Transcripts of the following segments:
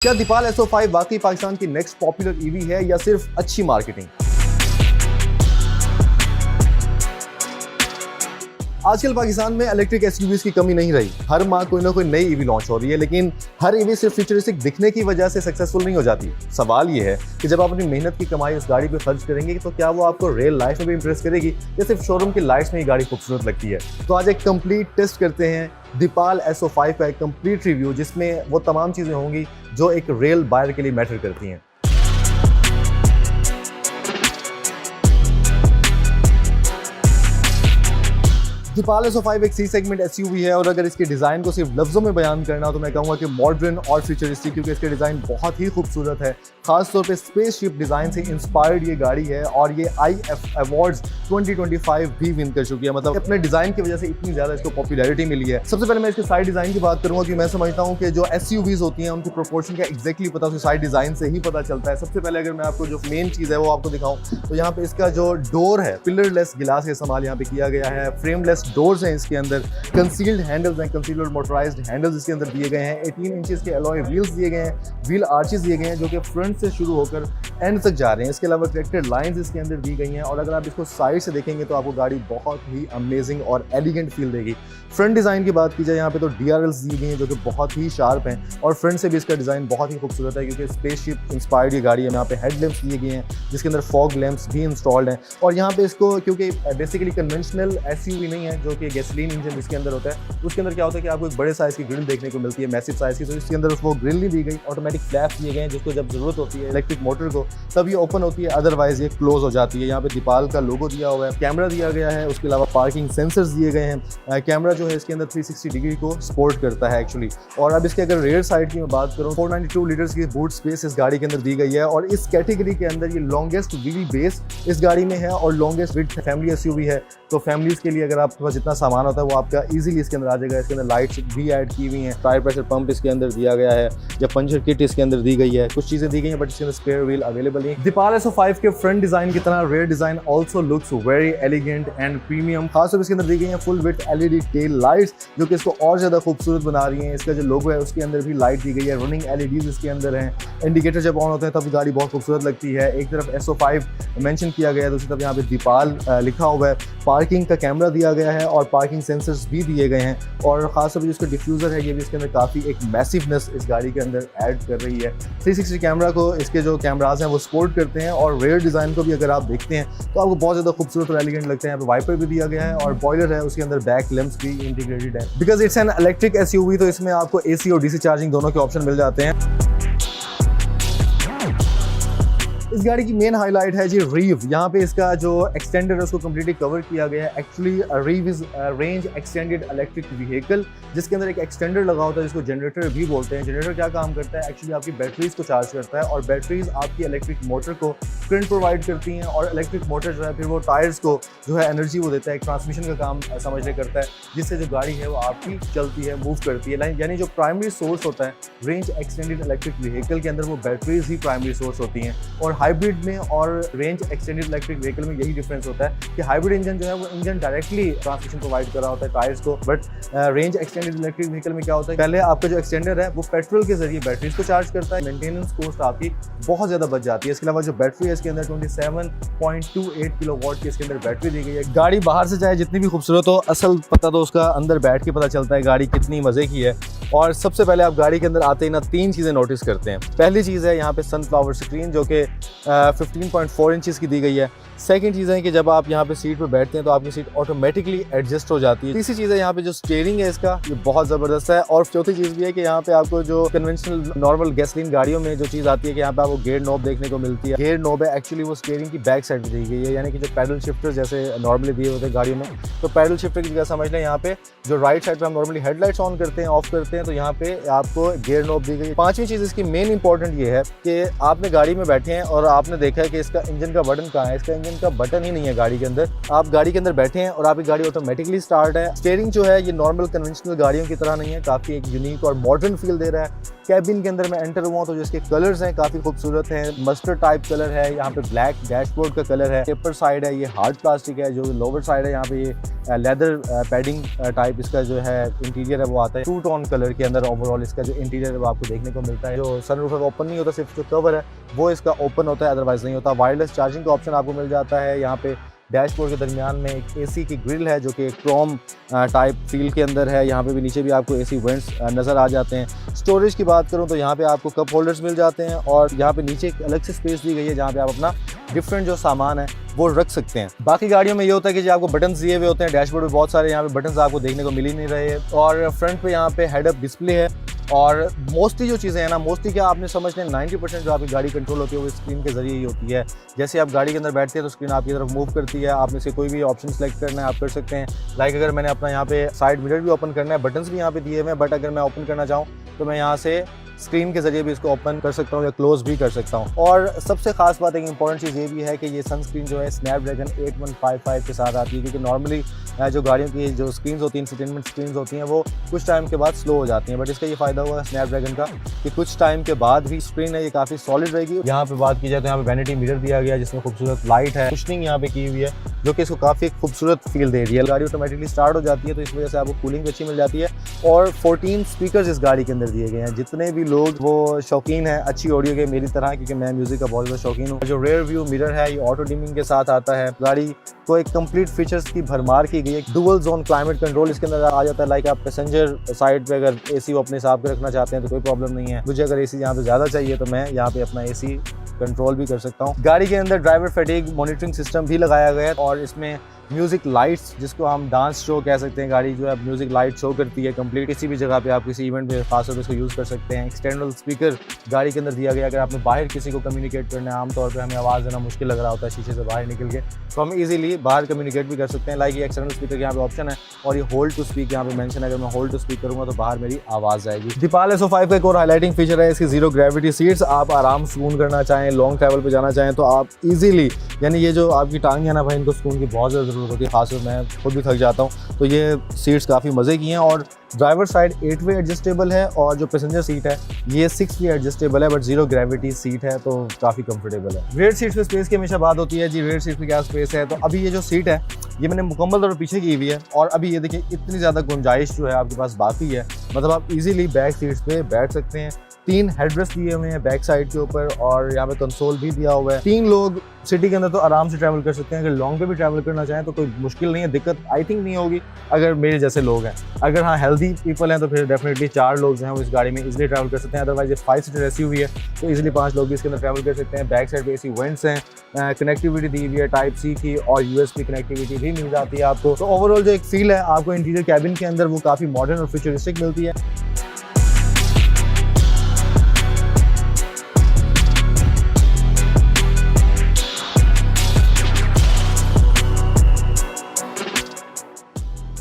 क्या दीपाल SO5 वाकई पाकिस्तान की नेक्स्ट पॉपुलर ईवी है या सिर्फ अच्छी मार्केटिंग? आजकल पाकिस्तान में इलेक्ट्रिक एसयूवीज की कमी नहीं रही। हर माह कोई ना कोई नई ईवी लॉन्च हो रही है, लेकिन हर ईवी सिर्फ फ्यूचरिस्टिक दिखने की वजह से सक्सेसफुल नहीं हो जाती। सवाल ये है कि जब आप अपनी मेहनत की कमाई उस गाड़ी पे खर्च करेंगे तो क्या वो आपको रियल लाइफ में भी इंप्रेस करेगी या सिर्फ शोरूम की लाइट्स में ही गाड़ी खूबसूरत लगती है? तो आज एक कंप्लीट टेस्ट करते हैं दीपाल SO5 का एक कंप्लीट रिव्यू, जिसमें वो तमाम चीजें होंगी जो एक रियल बायर के लिए मैटर करती हैं। दीपाल SO5 एक सी सेगमेंट एसयूवी है और अगर इसके डिज़ाइन को सिर्फ लफ्ज़ों में बयान करना तो मैं कहूँगा कि मॉडर्न और फ्यूचरिस्टिक, क्योंकि इसके डिज़ाइन बहुत ही खूबसूरत है। खासतौर पे स्पेसशिप डिज़ाइन से इंस्पायर्ड ये गाड़ी है और ये IF अवार्ड्स 2025 भी विन कर चुकी है। मतलब अपने डिज़ाइन की वजह से इतनी ज़्यादा इसको पॉपुलैरिटी मिली है। सबसे पहले मैं इसके साइड डिज़ाइन की बात करूँगा कि मैं समझता हूँ कि जो एसयूवीज़ होती हैं उनकी प्रोपोर्शन का एक्जैक्टली पता उसके साइड डिज़ाइन से ही पता चलता है। सबसे पहले अगर मैं आपको जो मेन चीज़ है वो आपको दिखाऊँ तो यहाँ पे इसका जो डोर है, पिलरलेस गिलास का इस्तेमाल यहाँ पे किया गया है। फ्रेमलेस डोर्स हैं इसके अंदर, कंसील्ड हैंडल्स हैं, कंसील्ड और मोटराइज्ड हैंडल्स इसके अंदर दिए गए हैं। 18 इंचेस के अलॉय व्हील्स दिए गए हैं, व्हील आर्चेस दिए गए हैं जो कि फ्रंट से शुरू होकर एंड तक जा रहे हैं। इसके अलावा करेक्टेड लाइंस इसके अंदर दी गई हैं और अगर आप इसको साइड से देखेंगे तो आपको गाड़ी बहुत ही अमेजिंग और एलिगेंट फील देगी। फ्रंट डिज़ाइन की बात की जाए यहाँ पे तो DRLs दी गई हैं जो कि बहुत ही शार्प हैं और फ्रंट से भी इसका डिज़ाइन बहुत ही खूबसूरत है क्योंकि स्पेसशिप इंस्पायर्ड ये गाड़ी है। यहाँ पे हेडलैम्प्स दिए गए हैं जिसके अंदर फॉग लैंप्स भी इंस्टॉल्ड हैं और यहाँ पे इसको, क्योंकि बेसिकली कन्वेंशनल एसयूवी नहीं है जो कि गैसोलीन इंजन इसके अंदर होता है, उसके अंदर क्या होता है कि आपको एक बड़े साइज़ की ग्रिल देखने को मिलती है, मैसिव साइज़ की। तो इसके अंदर वो ग्रिल नहीं दी गई, ऑटोमेटिक फ्लैप्स दिए गए हैं जिसको जब ज़रूरत होती है इलेक्ट्रिक मोटर को तब ये ओपन होती है, अदरवाइज ये क्लोज हो जाती है। यहाँ पे दीपाल का लोगो दिया हुआ है, कैमरा दिया गया है, उसके अलावा पार्किंग सेंसर्स दिए गए हैं। कैमरा जो है इसके अंदर 360 डिग्री को सपोर्ट करता है एक्चुअली। और अब इसके अगर रेयर साइड की मैं बात करूँ, 492 लीटर्स की बूट स्पेस इस गाड़ी के अंदर दी गई है और इस कैटेगरी के अंदर ये लॉन्गेस्ट व्हील बेस इस गाड़ी में है और लॉन्गेस्ट विड्थ फैमिली एसयूवी है। तो फैमिलीज के लिए अगर आपके पास जितना सामान होता है वो आपका इजीली इसके अंदर आ जाएगा। इसके अंदर लाइट्स भी ऐड की हुई हैं, टायर प्रेशर पंप इसके अंदर दिया गया है, या पंचर किट इसके अंदर दी गई है, कुछ चीज़ें दी गई हैं बट इसके अंदर स्पेयर व्हील अवेलेबल नहीं। दीपाल SO5 के फ्रंट डिज़ाइन की तरह rear design also looks very elegant and premium. खासतौर इसके अंदर दी गई हैं full width LED tail lights जो कि इसको और ज़्यादा खूबसूरत बना रही हैं। इसका जो लोगो है उसके अंदर भी लाइट दी गई है, रनिंग LEDs इसके अंदर हैं, इंडिकेटर जब ऑन होते हैं तब गाड़ी बहुत खूबसूरत लगती है। एक तरफ SO5 मेंशन किया गया है, दूसरी तरफ यहाँ पे दीपाल लिखा हुआ है। पार्किंग का कैमरा दिया गया है और पार्किंग सेंसर्स भी दिए गए हैं और खासतौर पर जिसका डिफ्यूज़र है ये भी इसके अंदर काफ़ी एक मैसिवनेस इस गाड़ी के अंदर ऐड कर रही है। 360 कैमरा को इसके जो कैमराज हैं वो सपोर्ट करते हैं और रेयर डिज़ाइन को भी अगर आप देखते हैं तो आपको बहुत ज़्यादा खूबसूरत और एलिगेंट लगते हैं। यहाँ पे वाइपर भी दिया गया है और बॉयलर है, उसके अंदर बैक लैंप्स भी इंटीग्रेटेड है। Because it's an electric SUV तो इसमें आपको AC और DC चार्जिंग दोनों के ऑप्शन मिल जाते हैं। इस गाड़ी की मेन हाईलाइट है जी रीव। यहाँ पे इसका जो एक्सटेंडर है उसको कम्प्लीटली कवर किया गया है। Actually रीव is range extended electric vehicle जिसके अंदर एक एक्सटेंडर लगा होता है जिसको जनरेटर भी बोलते हैं। जनरेटर क्या काम करता है, एक्चुअली आपकी बैटरीज को चार्ज करता है और बैटरीज आपकी इलेक्ट्रिक मोटर को करंट प्रोवाइड करती हैं और इलेक्ट्रिक मोटर जो है फिर वो टायर्स को जो है एनर्जी वो देता है, एक ट्रांसमिशन का काम समझ ले करता है जिससे जो गाड़ी है वो आपकी चलती है, मूव करती है। यानी जो प्राइमरी सोर्स होता है रेंज एक्सटेंडेड इलेक्ट्रिक व्हीकल के अंदर वो बैटरीज ही प्राइमरी सोर्स होती हैं। और हाइब्रिड में और रेंज एक्सटेंडेड इलेक्ट्रिक व्हीकल में यही डिफरेंस होता है कि हाइब्रिड इंजन जो है वो इंजन डायरेक्टली ट्रांसमिशन प्रोवाइड कर रहा होता है टायर्स को, but range extended electric vehicle में क्या होता है, पहले आपका जो एक्सटेंडर है वो पेट्रोल के जरिए बैटरीज को चार्ज करता है। मेंटेनेंस कॉस्ट आपकी बहुत ज़्यादा बच जाती है। इसके अलावा जो बैटरी है इसके अंदर 27.28 किलोवाट की इसके अंदर बैटरी दी गई है। गाड़ी बाहर से चाहे जितनी भी खूबसूरत हो, असल पता तो उसका अंदर बैठ के पता चलता है गाड़ी कितनी मज़े की है। और सबसे पहले आप गाड़ी के अंदर आते ही ना 3 चीज़ें नोटिस करते हैं। पहली चीज़ है यहाँ पे सनफ्लावर स्क्रीन जो कि 15.4 इंचेस की दी गई है। सेकंड चीज़ है कि जब आप यहाँ पे सीट पे बैठते हैं तो आपकी सीट ऑटोमेटिकली एडजस्ट हो जाती है। तीसरी चीज़ है यहाँ पे जो स्टीयरिंग है इसका ये बहुत ज़बरदस्त है। और चौथी चीज़ भी है कि यहाँ पे आपको जो कन्वेंशनल नॉर्मल गैसोलीन गाड़ियों में जो चीज़ आती है कि यहाँ पे आपको गेयर नॉब देखने को मिलती है। गेयर नॉब है एक्चुअली वो स्टीयरिंग की बैक साइड दी गई है, यानी कि जो पैडल शिफ्टर जैसे नॉर्मली दिए होते हैं गाड़ियों में, तो पैडल शिफ्टर की जगह समझ लें यहाँ पे जो राइट साइड पे हम नॉर्मली हेडलाइट्स ऑन करते हैं, ऑफ करते हैं, तो यहाँ पे आपको गियर नॉब दी गई। पांचवी चीज़ इसकी मेन इंपॉर्टेंट ये है कि आपने गाड़ी में बैठे हैं और आपने देखा है कि इसका इंजन का बटन कहाँ है। इसका इंजन इंजन का बटन ही नहीं है गाड़ी के अंदर। आप गाड़ी के अंदर बैठे हैं और आपकी गाड़ी ऑटोमेटिकली स्टार्ट है। स्टीयरिंग जो है ये नॉर्मल कन्वेंशनल गाड़ियों की तरह नहीं है, काफ़ी एक यूनिक और मॉडर्न फील दे रहा है। कैबिन के अंदर मैं एंटर हुआ तो जिसके कलर्स हैं काफ़ी खूबसूरत हैं। मस्टर्ड टाइप कलर है, यहाँ पे ब्लैक डैशबोर्ड का कलर है। पेपर साइड है ये हार्ड प्लास्टिक है, जो लोअर साइड है यहाँ पे ये लेदर पैडिंग टाइप इसका जो है इंटीरियर है वो आता है। टू टोन कलर के अंदर ओवरऑल इसका जो इंटीरियर है वो आपको देखने को मिलता है। जो सनरूफ है वो ओपन नहीं होता, सिर्फ जो कवर है वो इसका ओपन होता है, अदरवाइज नहीं होता। वायरलेस चार्जिंग का ऑप्शन आपको मिल जाता है। यहाँ पे डैशबोर्ड के दरमियान में एक एसी की ग्रिल है जो कि क्रोम टाइप फील के अंदर है। यहाँ पे भी नीचे भी आपको एसी वेंट्स नज़र आ जाते हैं। स्टोरेज की बात करूँ तो यहाँ पे आपको कप होल्डर्स मिल जाते हैं और यहाँ पे नीचे एक अलग से स्पेस दी गई है जहाँ पे आप अपना डिफरेंट जो सामान है वो रख सकते हैं। बाकी गाड़ियों में ये होता है कि जो आपको बटन्स दिए हुए होते हैं, डैशबोर्ड में बहुत सारे यहाँ पे बटन्स आपको देखने को मिल ही नहीं रहे। और फ्रंट पे यहाँ पे हेड अप डिस्प्ले है और मोस्टली जो चीज़ें हैं ना, मोस्टली क्या आपने समझ लें 90% जो आपकी गाड़ी कंट्रोल होती है वो स्क्रीन के जरिए ही होती है। जैसे आप गाड़ी के अंदर बैठते हैं तो स्क्रीन आपकी तरफ मूव करती है, आपने से कोई भी ऑप्शन सेलेक्ट करना है आप कर सकते हैं। लाइक अगर मैंने अपना यहाँ पे साइड मिरर भी ओपन करना है, बटन्स भी यहाँ पे दिए हुए हैं, बट अगर मैं ओपन करना चाहूँ तो मैं यहाँ से स्क्रीन के जरिए भी इसको ओपन कर सकता हूँ या क्लोज भी कर सकता हूँ। और सबसे खास बात एक इंपॉर्टेंट चीज़ ये भी है कि ये सनस्क्रीन जो है स्नैपड्रैगन 8155 के साथ आती है, क्योंकि नॉर्मली जो गाड़ियों की जो स्क्रीन होती हैं, इंफोटेनमेंट स्क्रीन होती हैं, वो कुछ टाइम के बाद स्लो हो जाती हैं। बट इसका ये फ़ायदा हुआ है स्नैपड्रैगन का कि कुछ टाइम के बाद भी स्क्रीन है ये काफ़ी सॉलिड रहेगी। यहाँ पे बात की जाए तो यहाँ पे वैनिटी मिरर दिया गया है जिसमें खूबसूरत लाइट है, कुशनिंग यहाँ पे की हुई है जो कि इसको काफ़ी खूबसूरत फील दे रही है। गाड़ी ऑटोमेटिकली स्टार्ट हो जाती है तो इस वजह से आपको कूलिंग भी अच्छी मिल जाती है। और 14 स्पीकर्स इस गाड़ी के अंदर दिए गए हैं। जितने भी लोग वो शौकीन है अच्छी ऑडियो के मेरी तरह, क्योंकि मैं म्यूजिक का बहुत ज़्यादा शौकीन हूँ, जो रेयर व्यू मिरर है ये ऑटो डिमिंग के साथ आता है। गाड़ी को एक कंप्लीट फीचर्स की भरमार की गई है। डुअल जोन क्लाइमेट कंट्रोल इसके अंदर आ जाता है। लाइक आप पैसेंजर साइड पे अगर एसी वो अपने हिसाब के रखना चाहते हैं तो कोई प्रॉब्लम नहीं है। मुझे अगर एसी यहाँ पे ज़्यादा चाहिए तो मैं यहाँ पे अपना एसी कंट्रोल भी कर सकता हूँ। गाड़ी के अंदर ड्राइवर फैटिग मॉनिटरिंग सिस्टम भी लगाया गया है और इसमें म्यूजिक लाइट्स, जिसको हम डांस शो कह सकते हैं, गाड़ी जो है म्यूजिक लाइट शो करती है कंप्लीट। किसी भी जगह पे आप किसी इवेंट में खासतौर पर इसको यूज़ कर सकते हैं। एक्सटर्नल स्पीकर गाड़ी के अंदर दिया गया, अगर आपने बाहर किसी को कम्युनिकेट करना है, आमतौर पर हमें आवाज़ देना मुश्किल लग रहा होता है शीशे से बाहर निकल के, तो हम इजीली बाहर कम्युनिकेट भी कर सकते हैं। लाइक ये एक्सटर्नल स्पीकर यहाँ पे ऑप्शन है और ये होल्ड टू स्पीक यहाँ पे मेंशन है। अगर मैं होल्ड टू स्पीक करूँगा तो बाहर मेरी आवाज़ आएगी। दीपाल SO5 का एक और हाईलाइटिंग फीचर है इसकी जीरो ग्रेविटी सीट्स। आप आराम सुकून करना चाहें, लॉन्ग ट्रैवल पे जाना चाहें तो आप इजीली, यानी ये जो आपकी टांग है ना भाई, इनको सुकून की बहुत ज़्यादा ज़रूरत होती है, खासकर मैं खुद भी थक जाता हूँ, तो ये सीट्स काफ़ी मज़े की हैं। और ड्राइवर साइड 8 वे एडजस्टेबल है और जो पैसेंजर सीट है ये 6 वे एडजस्टेबल है, बट जीरो ग्रेविटी सीट है तो काफ़ी कंफर्टेबल है। रेयर सीट पे स्पेस की हमेशा बात होती है जी, रेयर सीट पे क्या स्पेस है, तो अभी ये जो सीट है ये मैंने मुकम्मल तौर पर पीछे की हुई है और अभी ये देखिए इतनी ज़्यादा गुंजाइश जो है आपके पास बाकी है, मतलब आप इजीली बैक सीट्स पे बैठ सकते हैं। 3 हेडरेस्ट दिए हुए हैं बैक साइड के ऊपर और यहाँ पे कंसोल भी दिया हुआ है। 3 लोग सिटी के अंदर तो आराम से ट्रैवल कर सकते हैं। अगर लॉन्ग पे भी ट्रैवल करना चाहें तो कोई मुश्किल नहीं है, दिक्कत आई थिंक नहीं होगी अगर मेरे जैसे लोग हैं। अगर हाँ हेल्दी पीपल हैं तो फिर डेफिनेटली 4 लोग जो हैं वो इस गाड़ी में इजीली ट्रैवल कर सकते हैं। अदरवाइज ये 5 सीटर SUV है तो इजीली 5 लोग भी इसके अंदर ट्रैवल कर सकते हैं। बैक साइड पे एसी वेंट्स हैं, कनेक्टिविटी दी हुई है टाइप C की और USB कनेक्टिविटी भी मिल जाती है आपको। तो ओवरऑल जो एक फील है आपको इंटीरियर कैबिन के अंदर वो काफ़ी मॉडर्न और फ्यूचरिस्टिक मिलती है।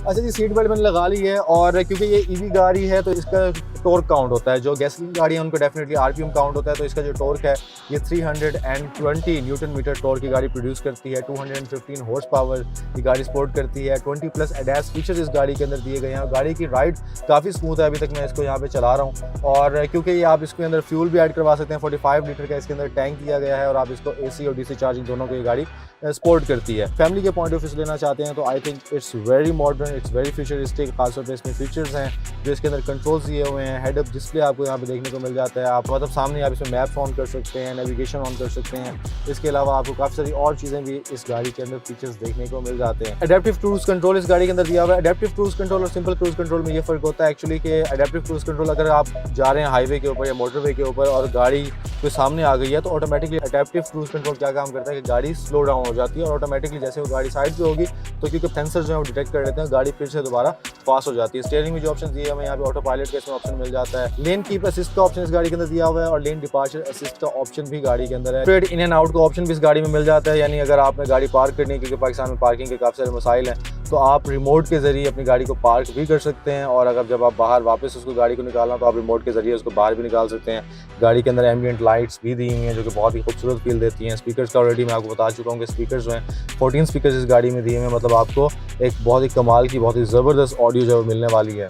अच्छा जी, सीट बेल्ट मैंने लगा ली है और क्योंकि ये EV गाड़ी है तो इसका टॉर्क काउंट होता है। जो गैसोलीन गाड़ी है उनको डेफिनेटली RPM काउंट होता है, तो इसका जो टॉर्क है ये 320 न्यूटन मीटर टॉर्क की गाड़ी प्रोड्यूस करती है। 215 हॉर्स पावर की गाड़ी सपोर्ट करती है। 20+ ADAS फीचर्स इस गाड़ी के अंदर दिए गए हैं। गाड़ी की राइड काफ़ी स्मूथ है, अभी तक मैं इसको यहाँ पे चला रहा हूँ। और क्योंकि ये आप इसके अंदर फ्यूल भी ऐड करवा सकते हैं, 45 लीटर का इसके अंदर टैंक दिया गया है और आप इसको AC और DC चार्जिंग दोनों को ये गाड़ी सपोर्ट करती है। फैमिली के पॉइंट ऑफ व्यू से लेना चाहते हैं तो I think it's very modern, it's very futuristic. खासतौर पे इसमें फीचर्स हैं जो इसके अंदर कंट्रोल्स दिए हुए हैं। हेड अप डिस्प्ले आपको यहाँ पे देखने को मिल जाता है। आप मतलब सामने आप इसमें मैप्स ऑन कर सकते हैं, नेविगेशन ऑन कर सकते हैं। इसके अलावा आपको काफ़ी सारी और चीज़ें भी इस गाड़ी के अंदर फीचर्स देखने को मिल जाते हैं। एडेप्टिव क्रूज कंट्रोल इस गाड़ी के अंदर दिया हुआ है। एडेप्टिव क्रूज कंट्रोल और सिंपल क्रूज कंट्रोल में ये फ़र्क होता है एक्चुअली कि एडेप्टिव क्रूज कंट्रोल अगर आप जा रहे हैं हाईवे के ऊपर या मोटरवे के ऊपर और गाड़ी कोई सामने आ गई है तो ऑटोमेटिकली एडेप्टिव क्रूज कंट्रोल क्या काम करता है कि गाड़ी स्लो डाउन हो जाती है और ऑटोमेटिकली जैसे वो गाड़ी साइड पे होगी तो क्योंकि सेंसर जो है वो डिटेक्ट कर लेते हैं, गाड़ी फिर से दोबारा फास्ट हो जाती है। स्टीयरिंग में जो ऑप्शन दिए हमें यहाँ पे ऑटो पायलट का इसमें ऑप्शन मिल जाता है। लेन कीप असिस्ट का ऑप्शन इस गाड़ी के अंदर दिया हुआ है और लेन डिपार्चर असिस्ट का ऑप्शन भी गाड़ी के अंदर है। स्ट्रेट इन एंड आउट का ऑप्शन भी इस गाड़ी में मिल जाता है, यानी अगर आपने गाड़ी पार्क करनी है, क्योंकि पाकिस्तान में पार्किंग के काफ़ी सारे मसाइल हैं, तो आप रिमोट के ज़रिए अपनी गाड़ी को पार्क भी कर सकते हैं, और अगर जब आप बाहर वापस उसको गाड़ी को निकालना तो आप रिमोट के ज़रिए उसको बाहर भी निकाल सकते हैं। गाड़ी के अंदर एम्बिएंट लाइट्स भी दी हुई हैं जो कि बहुत ही खूबसूरत फील देती हैं। स्पीकर्स का ऑलरेडी मैं आपको बता चुका हूँ कि स्पीकर्स जो हैं 14 स्पीकर्स इस गाड़ी में दिए हुए हैं, मतलब आपको एक बहुत ही कमाल की, बहुत ही ज़बरदस्त ऑडियो जो है मिलने वाली है।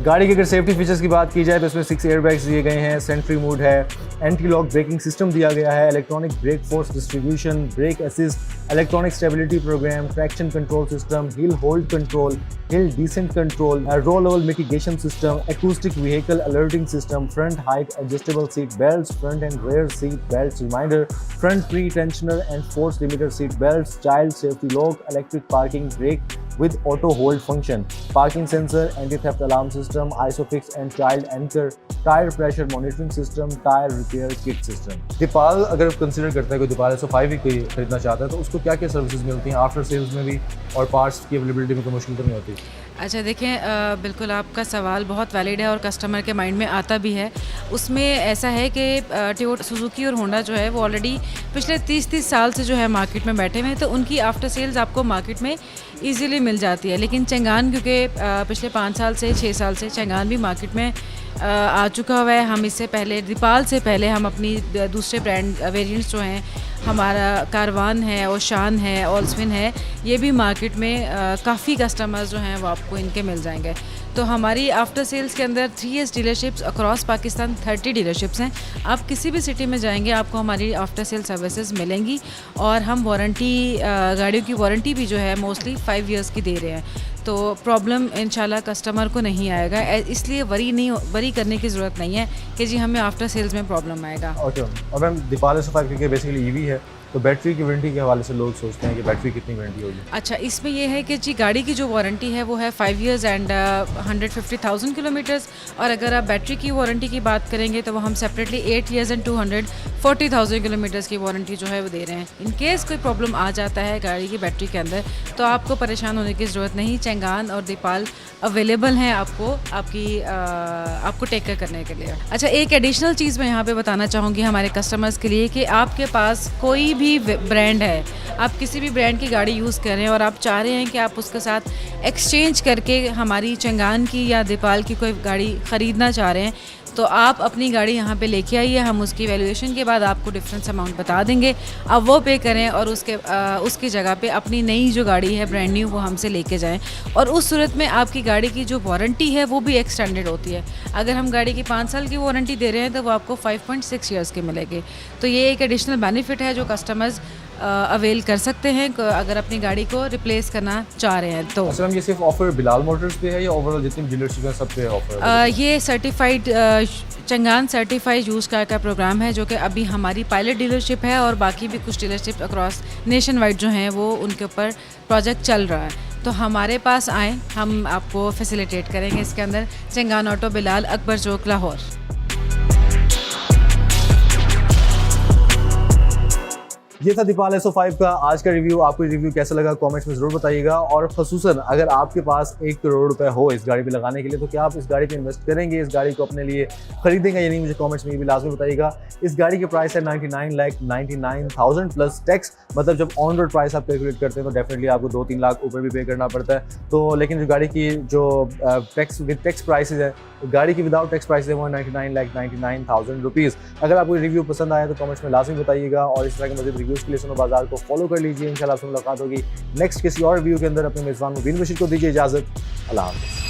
गाड़ी के अगर सेफ्टी फीचर्स की बात की जाए तो इसमें 6 एयरबैग्स दिए गए हैं, सेंट्री मोड है, एंटी लॉक ब्रेकिंग सिस्टम दिया गया है, electronic brake force distribution, brake assist, electronic stability program, traction control system, hill hold control, hill descent control, roll level mitigation system, acoustic vehicle alerting system, front height adjustable seat belts, front and rear seat belts reminder, front pretensioner and force limiter seat belts, child safety lock, electric parking brake with auto hold function, parking sensor, anti-theft alarm system, isofix and child anchor, tire pressure monitoring system, tire repair kit system। Deepal अगर consider करता है कोई Deepal SO5 ही कोई खरीदना चाहता है तो उसको क्या क्या सर्विसेज मिलती हैं आफ्टर सेल्स में भी, और पार्ट्स की अवेलेबिलिटी में कोई मुश्किल तो नहीं होती? अच्छा देखें, बिल्कुल आपका सवाल बहुत वैलिड है और कस्टमर के माइंड में आता भी है। उसमें ऐसा है कि टोयोटा, सुजुकी और होंडा जो है वो ऑलरेडी पिछले 30 साल से जो है मार्केट में बैठे हुए हैं, तो उनकी आफ्टर सेल्स आपको मार्केट में इजीली मिल जाती है। लेकिन चंगान क्योंकि पिछले 5 साल से 6 साल से चंगान भी मार्केट में आ चुका हुआ है। हम इससे पहले दीपाल से पहले हम अपनी दूसरे ब्रांड वेरिएंट्स जो हैं, हमारा कारवान है और शान है, ऑल्सविन है, ये भी मार्केट में काफ़ी कस्टमर्स जो हैं वो आपको इनके मिल जाएंगे। तो हमारी आफ्टर सेल्स के अंदर 3S dealerships across Pakistan 30 dealerships हैं। आप किसी भी सिटी में जाएंगे आपको हमारी आफ्टर सेल सर्विसेज मिलेंगी, और हम वारंटी, गाड़ियों की वारंटी भी जो है मोस्टली 5 इयर्स की दे रहे हैं। तो प्रॉब्लम इंशाल्लाह कस्टमर को नहीं आएगा, इसलिए वरी करने की ज़रूरत नहीं है कि जी हमें आफ्टर सेल्स में प्रॉब्लम आएगा। ओके, और मैम दीपाल SO5 क्योंकि बेसिकली EV है तो बैटरी की वारंटी के हवाले से लोग सोचते हैं कि बैटरी कितनी वारंटी होगी? अच्छा, इसमें यह है कि जी गाड़ी की जो वारंटी है वो है 5 इयर्स एंड 150,000 किलोमीटर्स, और अगर आप बैटरी की वारंटी की बात करेंगे तो वो हम सेपरेटली 8 इयर्स एंड 240,000 किलोमीटर्स की वारंटी जो है वो दे रहे हैं। इन केस कोई प्रॉब्लम आ जाता है गाड़ी की बैटरी के अंदर तो आपको परेशान होने की ज़रूरत नहीं। चंगान और दीपाल अवेलेबल हैं आपको टेक केयर करने के लिए। अच्छा, एक एडिशनल चीज़ मैं यहाँ पे बताना चाहूँगी हमारे कस्टमर्स के लिए कि आपके पास कोई भी ब्रांड है, आप किसी भी ब्रांड की गाड़ी यूज़ कर रहे हैं और आप चाह रहे हैं कि आप उसके साथ एक्सचेंज करके हमारी चंगान की या दीपाल की कोई गाड़ी ख़रीदना चाह रहे हैं, तो आप अपनी गाड़ी यहाँ पे लेके आइए। हम उसकी वैल्यूएशन के बाद आपको डिफरेंस अमाउंट बता देंगे, आप वो पे करें और उसकी जगह पे अपनी नई जो गाड़ी है ब्रांड न्यू वो हमसे लेके जाएं, और उस सूरत में आपकी गाड़ी की जो वारंटी है वो भी एक्सटेंडेड होती है। अगर हम गाड़ी की 5 साल की वारंटी दे रहे हैं तो वो आपको 5.6 ईयर्स की मिलेगी। तो ये एक एडिशनल बेनिफिट है जो कस्टमर्स अवेल कर सकते हैं अगर अपनी गाड़ी को रिप्लेस करना चाह रहे हैं तो। अच्छा, ये सिर्फ ऑफर बिलाल मोटर्स पे है या ओवरऑल जितनी डीलरशिप है सब पे ऑफर? ये certified Changan certified use car का प्रोग्राम है जो कि अभी हमारी पायलट डीलरशिप है, और बाकी भी कुछ डीलरशिप अक्रॉस नेशन वाइड जो हैं वो उनके ऊपर प्रोजेक्ट चल रहा है। तो हमारे पास आएँ, हम आपको फैसिलिटेट करेंगे इसके अंदर। चंगान ऑटो, बिलाल, अकबर चौक, लाहौर। ये था दीपाल SO5 का आज का रिव्यू। आपको रिव्यू कैसा लगा कमेंट्स में ज़रूर बताइएगा, और खसूसन अगर आपके पास 1 करोड़ रुपए हो इस गाड़ी पे लगाने के लिए तो क्या आप इस गाड़ी पे इन्वेस्ट करेंगे, इस गाड़ी को अपने लिए खरीदेंगे या नहीं, मुझे कमेंट्स में ये भी लाजमी बताइएगा। इस गाड़ी की प्राइस है 99,99,000 प्लस टैक्स, मतलब जब ऑन रोड प्राइस आप कैलकुलेट करते हैं तो डेफिनेटली आपको 2-3 लाख ऊपर भी पे करना पड़ता है। तो लेकिन जो गाड़ी की जो टैक्स विद टैक्स प्राइसेज है, गाड़ी की विदाउट टैक्स प्राइस है वो 99,99,000 रुपीज़। अगर आपको रिव्यू पसंद आया तो कमेंट्स में लाजमी बताइएगा, और इस तरह के मज़ीद रिव्यूज़ के लिए सुनो बाजार को फॉलो कर लीजिए। इंशाल्लाह आपसे मुलाकात होगी नेक्स्ट किसी और रिव्यू के अंदर। अपने मेज़बान मुबीन बशीर को दीजिए इजाज़त। अल्लाह हाफ़िज़।